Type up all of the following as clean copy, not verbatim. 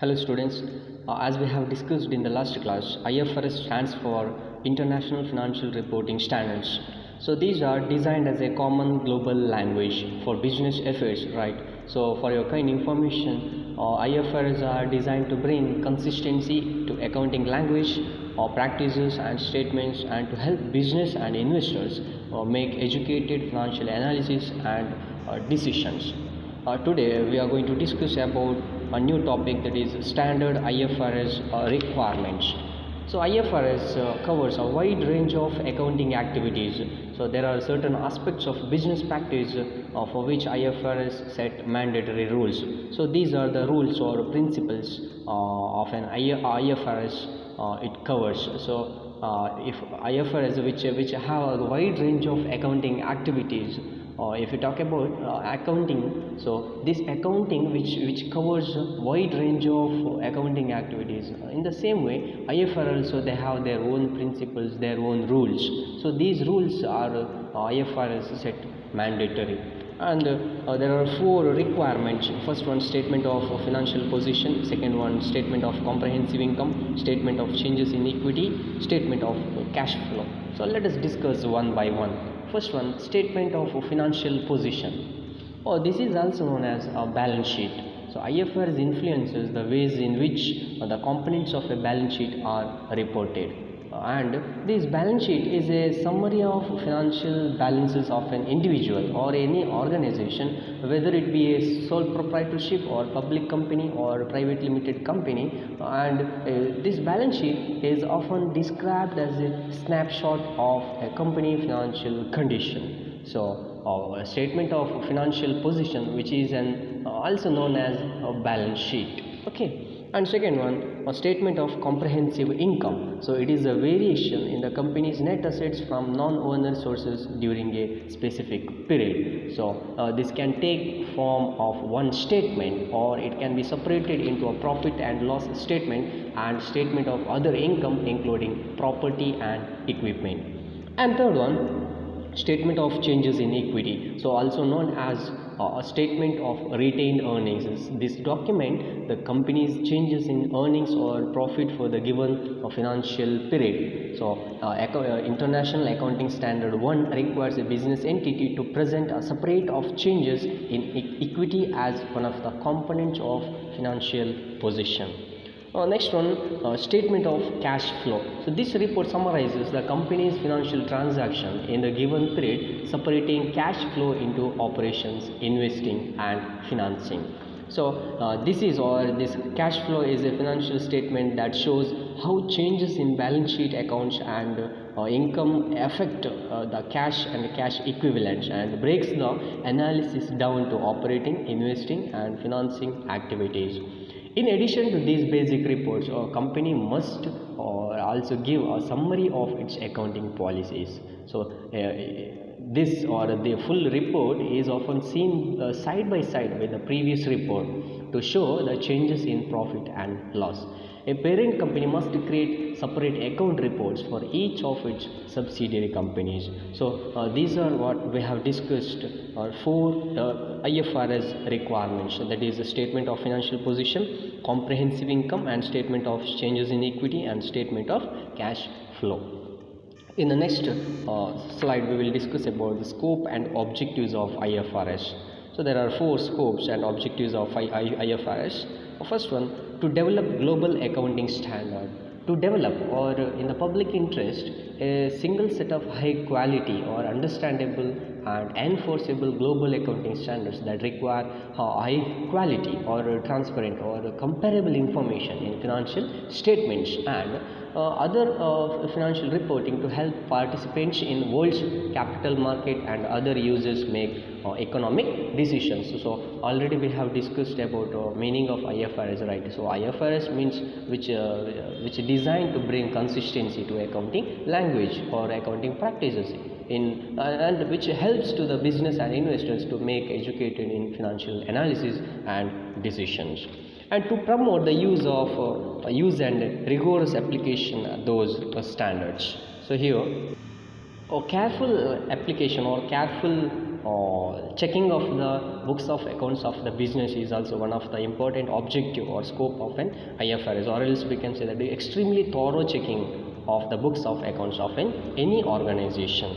Hello students, as we have discussed in the last class, IFRS stands for International Financial Reporting Standards. So these are designed as a common global language for business affairs, right? So for your kind information, IFRS are designed to bring consistency to accounting language, practices and statements, and to help business and investors make educated financial analysis and decisions. Today we are going to discuss about a new topic, that is standard IFRS requirements. So IFRS covers a wide range of accounting activities. So there are certain aspects of business practice for which IFRS set mandatory rules. So these are the rules or principles of an IFRS it covers. So if IFRS which have a wide range of accounting activities, if you talk about accounting, so this accounting which covers a wide range of accounting activities. In the same way, IFRS also they have their own principles, their own rules. So these rules are IFRS set mandatory, and there are four requirements. First one, statement of financial position. Second one, statement of comprehensive income. Statement of changes in equity. Statement of cash flow. So let us discuss one by one. First one, statement of financial position. This is also known as a balance sheet. So IFRS influences the ways in which the components of a balance sheet are reported. And this balance sheet is a summary of financial balances of an individual or any organization, whether it be a sole proprietorship or public company or private limited company. And this balance sheet is often described as a snapshot of a company financial condition. So a statement of financial position, which is an also known as a balance sheet. Okay. And second one, a statement of comprehensive income. So it is a variation in the company's net assets from non-owner sources during a specific period. So this can take form of one statement, or it can be separated into a profit and loss statement and statement of other income, including property and equipment. And third one, statement of changes in equity, so also known as a statement of retained earnings. This document the company's changes in earnings or profit for the given financial period. So International Accounting Standard 1 requires a business entity to present a separate of changes in equity as one of the components of financial position. Next one, statement of cash flow. So this report summarizes the company's financial transaction in the given period, separating cash flow into operations, investing and financing. So this cash flow is a financial statement that shows how changes in balance sheet accounts and income affect the cash and cash equivalents, and breaks the analysis down to operating, investing and financing activities. In addition to these basic reports, a company must also give a summary of its accounting policies. So this or the full report is often seen side by side with the previous report to show the changes in profit and loss. A parent company must create separate account reports for each of its subsidiary companies. So these are what we have discussed for IFRS requirements. So that is a statement of financial position, comprehensive income and statement of changes in equity and statement of cash flow. In the next slide we will discuss about the scope and objectives of IFRS. So there are four scopes and objectives of IFRS. First one, to develop global accounting standard. To develop, or in the public interest, a single set of high quality or understandable and enforceable global accounting standards that require high quality or transparent or comparable information in financial statements and other financial reporting to help participants in world's capital market and other users make economic decisions. So already we have discussed about meaning of IFRS, right? So IFRS means which is designed to bring consistency to accounting language or accounting practices and which helps to the business and investors to make educated in financial analysis and decisions, and to promote the use and rigorous application of those standards. So here, careful application or careful checking of the books of accounts of the business is also one of the important objective or scope of an IFRS, or else we can say that the extremely thorough checking of the books of accounts of any organization.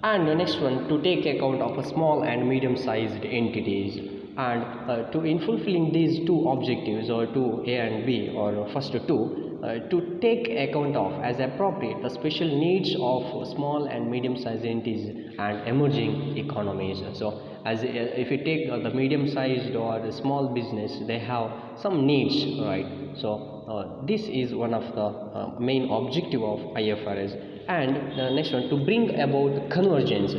And the next one, to take account of a small and medium sized entities, and in fulfilling these two objectives, or two A and B, or first two, to take account of as appropriate the special needs of small and medium sized entities and emerging economies. So as if you take the medium sized or the small business, they have some needs, right? So this is one of the main objective of IFRS. And the next one, to bring about convergence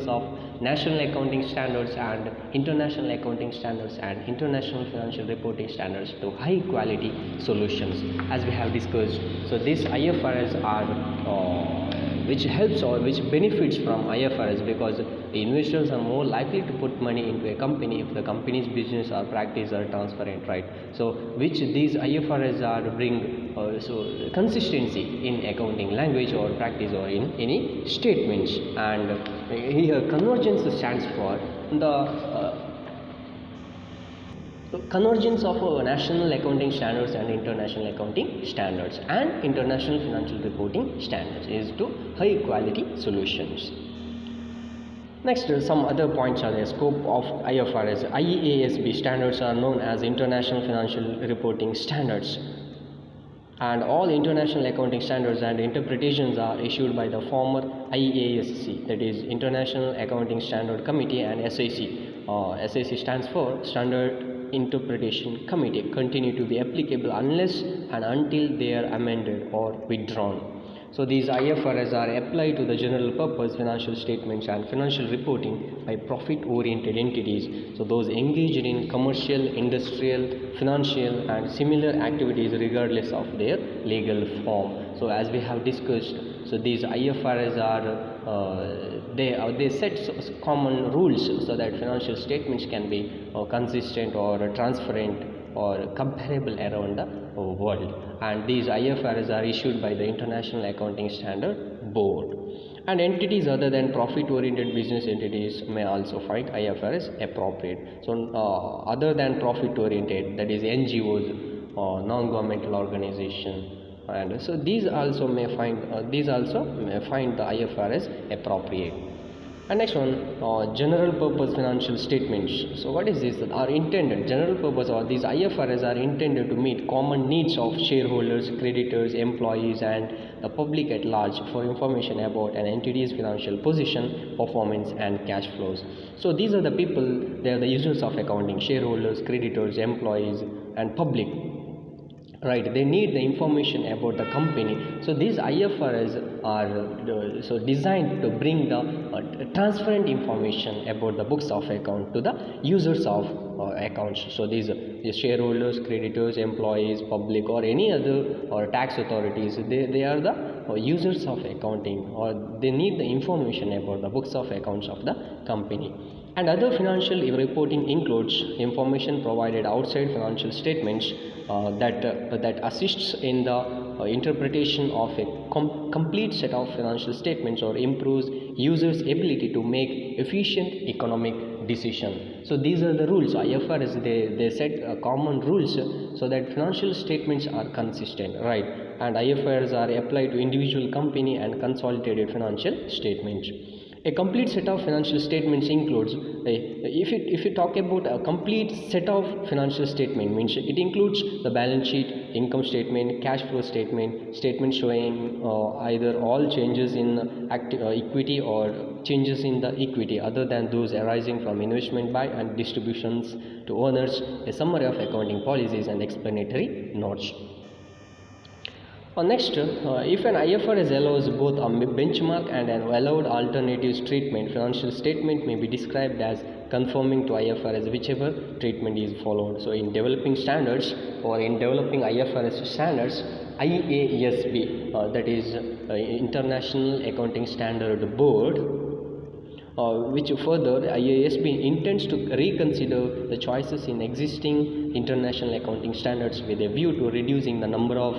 of national accounting standards and international accounting standards and international financial reporting standards to high quality solutions, as we have discussed. So these IFRS are which helps or which benefits from IFRS, because the investors are more likely to put money into a company if the company's business or practice are transparent, right? So which these IFRS are bring so consistency in accounting language or practice or in any statements. And here convergence stands for the convergence of national accounting standards and international accounting standards and international financial reporting standards is to high quality solutions. Next, some other points are the scope of IFRS. IASB standards are known as international financial reporting standards, and all international accounting standards and interpretations are issued by the former IASC, that is International Accounting Standard Committee, and SAC. SAC stands for Standard Interpretation Committee, continue to be applicable unless and until they are amended or withdrawn. So these IFRS are applied to the general purpose financial statements and financial reporting by profit oriented entities, so those engaged in commercial, industrial, financial and similar activities regardless of their legal form. So as we have discussed, so these IFRS are they set common rules so that financial statements can be consistent or transparent or comparable around the world. And these IFRS are issued by the International Accounting Standard Board. And entities other than profit oriented business entities may also find IFRS appropriate. So other than profit oriented, that is NGOs or non-governmental organization, and so these also may find the IFRS appropriate. And next one, general purpose financial statements. So what is this? Are intended general purpose, or these IFRS are intended to meet common needs of shareholders, creditors, employees and the public at large for information about an entity's financial position, performance and cash flows. So these are the people, they are the users of accounting: shareholders, creditors, employees and public, right? They need the information about the company. So these IFRS are so designed to bring the transparent information about the books of account to the users of accounts. So these shareholders, creditors, employees, public or any other or tax authorities, they are the users of accounting, or they need the information about the books of accounts of the company. And other financial reporting includes information provided outside financial statements that assists in the interpretation of a complete set of financial statements or improves users' ability to make efficient economic decision. So these are the rules. IFRS they set common rules so that financial statements are consistent, right? And IFRS are applied to individual company and consolidated financial statements. A complete set of financial statements includes, if you talk about a complete set of financial statement, means it includes the balance sheet, income statement, cash flow statement, statement showing either all changes in equity or changes in the equity other than those arising from investment by and distributions to owners, a summary of accounting policies and explanatory notes. Next, if an IFRS allows both a benchmark and an allowed alternative treatment, financial statement may be described as conforming to IFRS, whichever treatment is followed. So in developing standards or in developing IFRS standards, IASB, that is International Accounting Standard Board, which further IASB intends to reconsider the choices in existing international accounting standards with a view to reducing the number of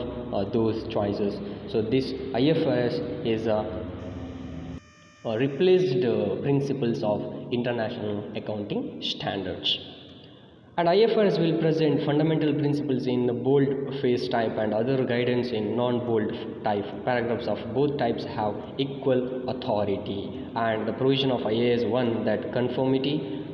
those choices. So this IFRS is replaced principles of international accounting standards. And IFRS will present fundamental principles in bold face type and other guidance in non-bold type. Paragraphs of both types have equal authority, and the provision of IAS 1 that conformity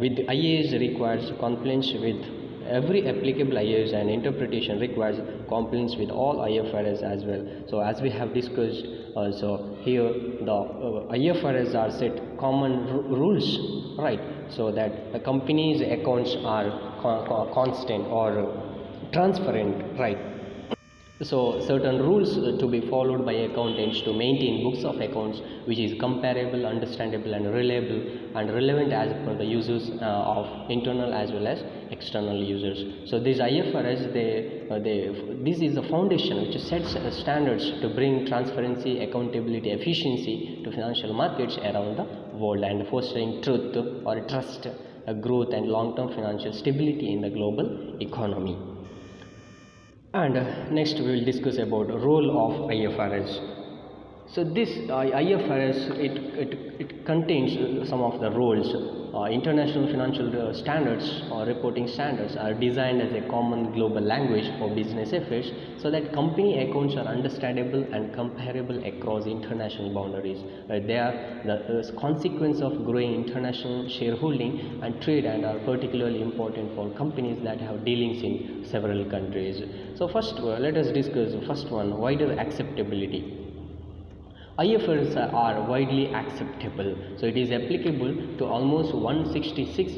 with IAS requires compliance with every applicable IAS, and interpretation requires compliance with all IFRS as well. So as we have discussed, so here the IFRS are set common rules, right, so that the company's accounts are constant or transparent, right. So certain rules to be followed by accountants to maintain books of accounts which is comparable, understandable and reliable and relevant as per the users of internal as well as external users. So this IFRS, this is the foundation which sets standards to bring transparency, accountability, efficiency to financial markets around the world and fostering truth or trust, growth and long-term financial stability in the global economy. And next we will discuss about role of IFRS. So this IFRS, it contains some of the roles. International financial standards or reporting standards are designed as a common global language for business affairs, so that company accounts are understandable and comparable across international boundaries. They are the consequence of growing international shareholding and trade, and are particularly important for companies that have dealings in several countries. So first, let us discuss the first one, wider acceptability. IFRS are widely acceptable, so it is applicable to almost 166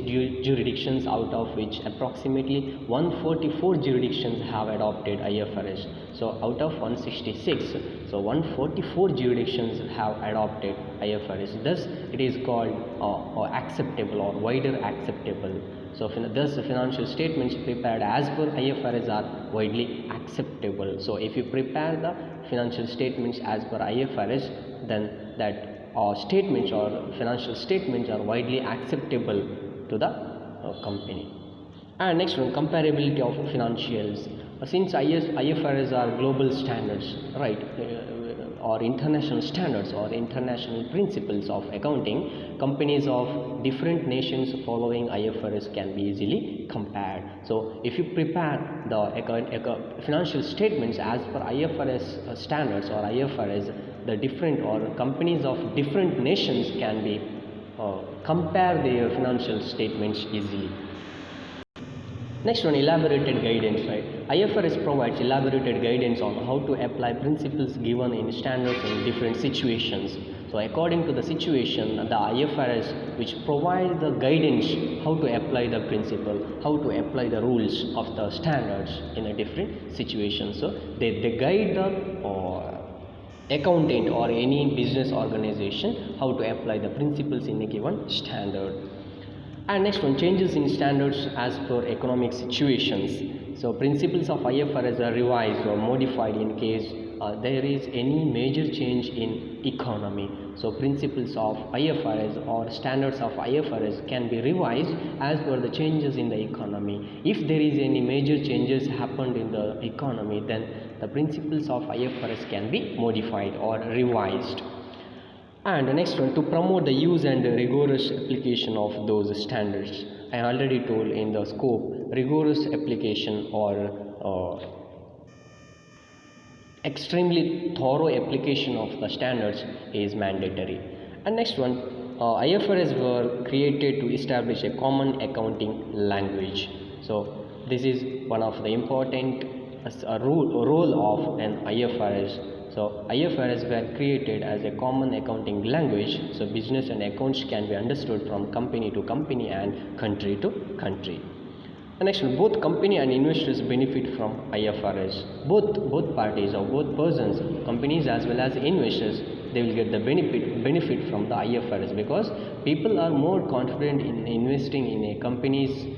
jurisdictions, out of which approximately 144 jurisdictions have adopted IFRS. So out of 166, so 144 jurisdictions have adopted IFRS. Thus, it is called acceptable or wider acceptable. So thus the financial statements prepared as per IFRS are widely acceptable. So if you prepare the financial statements as per IFRS, then that statements or financial statements are widely acceptable to the company. And next one, comparability of financials. Since IFRS are global standards, right, or international standards or international principles of accounting, companies of different nations following IFRS can be easily compared. So if you prepare the financial statements as per IFRS standards or IFRS, the different or companies of different nations can be compare their financial statements easily. Next one, elaborated guidance, right? IFRS provides elaborated guidance on how to apply principles given in standards in different situations. So according to the situation, the IFRS which provide the guidance how to apply the principle, how to apply the rules of the standards in a different situation. So they guide the accountant or any business organization how to apply the principles in a given standard. And next one, changes in standards as per economic situations. So principles of IFRS are revised or modified in case there is any major change in economy. So principles of IFRS or standards of IFRS can be revised as per the changes in the economy. If there is any major changes happened in the economy, then the principles of IFRS can be modified or revised. And the next one, to promote the use and rigorous application of those standards. I already told in the scope, rigorous application or extremely thorough application of the standards is mandatory. And next one, IFRS were created to establish a common accounting language. So this is one of the important role of an IFRS. So IFRS were created as a common accounting language, so business and accounts can be understood from company to company and country to country. And next one, both company and investors benefit from IFRS. Both parties or both persons, companies as well as investors, they will get the benefit from the IFRS, because people are more confident in investing in a company's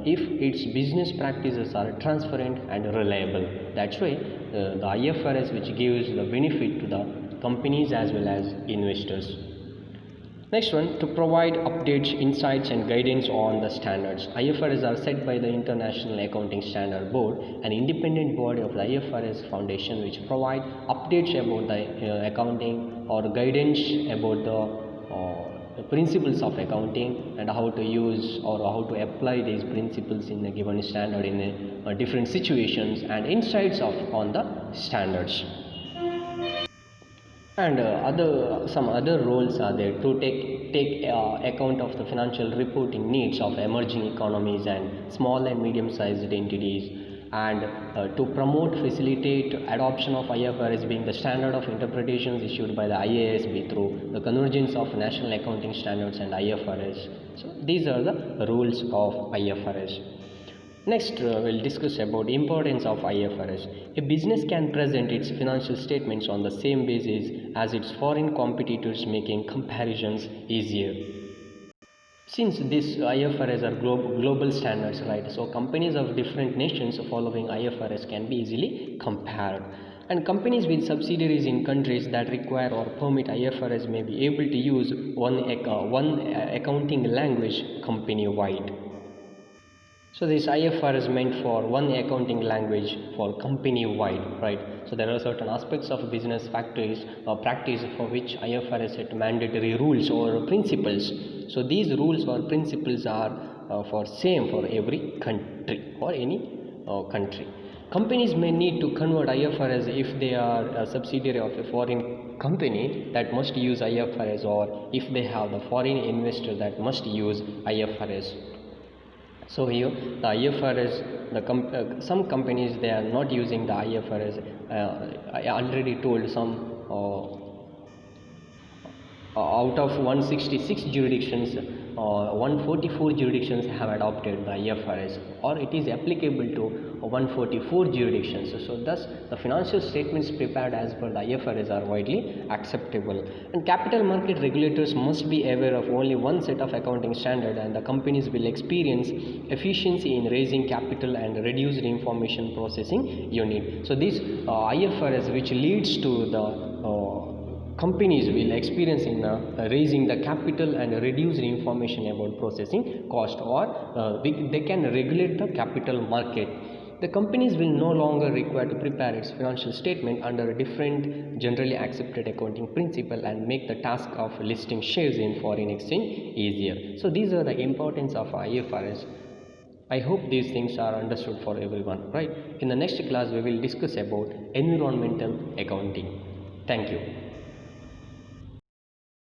if its business practices are transparent and reliable. That's why the IFRS which gives the benefit to the companies as well as investors. Next one, to provide updates, insights and guidance on the standards. IFRS are set by the International Accounting Standard Board, an independent body of the IFRS Foundation, which provide updates about the accounting or guidance about the principles of accounting and how to use or how to apply these principles in a given standard in different situations, and insights on the standards. And some other roles are there to take account of the financial reporting needs of emerging economies and small and medium sized entities, and to promote facilitate adoption of IFRS being the standard of interpretations issued by the IASB through the convergence of national accounting standards and IFRS. So these are the rules of IFRS. Next, we'll discuss about the importance of IFRS. A business can present its financial statements on the same basis as its foreign competitors, making comparisons easier. Since this IFRS are global standards, right? So companies of different nations following IFRS can be easily compared. And companies with subsidiaries in countries that require or permit IFRS may be able to use one accounting language company-wide. So this IFRS is meant for one accounting language for company-wide, right? So there are certain aspects of business factories or practice for which IFRS set mandatory rules or principles. So these rules or principles are for same for every country or any country. Companies may need to convert IFRS if they are a subsidiary of a foreign company that must use IFRS, or if they have the foreign investor that must use IFRS. So here the IFRS, some companies they are not using the IFRS. I already told some out of 166 jurisdictions, 144 jurisdictions have adopted the IFRS, or it is applicable to 144 jurisdictions. So thus the financial statements prepared as per the IFRS are widely acceptable. And capital market regulators must be aware of only one set of accounting standard, and the companies will experience efficiency in raising capital and reduced information processing unit. So this IFRS, which leads to the companies will experience in raising the capital and reduce the information about processing cost, or they can regulate the capital market. The companies will no longer require to prepare its financial statement under a different generally accepted accounting principle and make the task of listing shares in foreign exchange easier. So these are the importance of IFRS. I hope these things are understood for everyone, right? In the next class we will discuss about environmental accounting. Thank you.